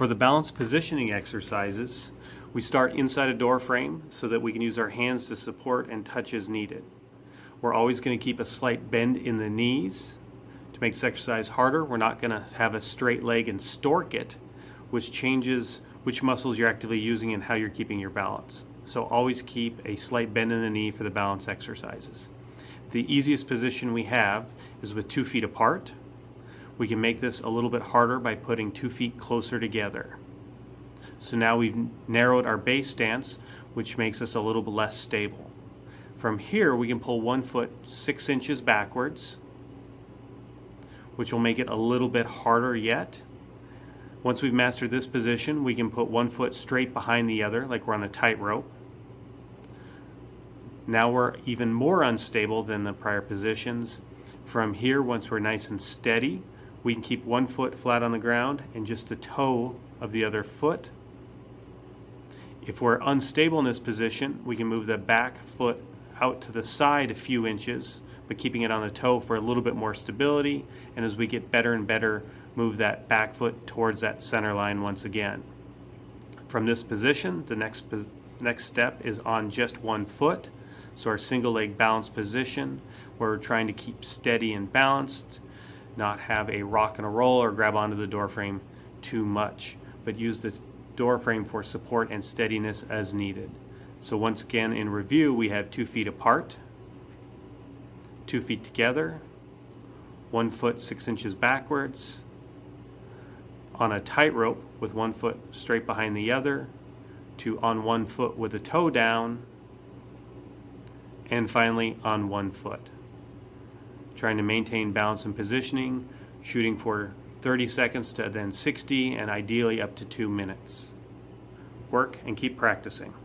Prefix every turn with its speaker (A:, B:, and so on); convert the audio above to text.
A: For the balance positioning exercises, we start inside a door frame so that we can use our hands to support and touch as needed. We're always going to keep a slight bend in the knees. To make this exercise harder, we're not going to have a straight leg and stork it, which changes which muscles you're actively using and how you're keeping your balance. So always keep a slight bend in the knee for the balance exercises. The easiest position we have is with 2 feet apart. We can make this a little bit harder by putting 2 feet closer together. So now we've narrowed our base stance, which makes us a little bit less stable. From here, we can pull 1 foot 6 inches backwards, which will make it a little bit harder yet. Once we've mastered this position, we can put 1 foot straight behind the other, like we're on a tightrope. Now we're even more unstable than the prior positions. From here, once we're nice and steady, we can keep 1 foot flat on the ground and just the toe of the other foot. If we're unstable in this position, we can move the back foot out to the side a few inches, but keeping it on the toe for a little bit more stability. And as we get better and better, move that back foot towards that center line once again. From this position, the next step is on just 1 foot. So our single leg balance position, where we're trying to keep steady and balanced, not have a rock and a roll or grab onto the door frame too much, but use the door frame for support and steadiness as needed. So once again, in review, we have 2 feet apart, 2 feet together, 1 foot 6 inches backwards, on a tightrope with 1 foot straight behind the other, to on 1 foot with a toe down, and finally on 1 foot. Trying to maintain balance and positioning, shooting for 30 seconds to then 60, and ideally up to 2 minutes. Work and keep practicing.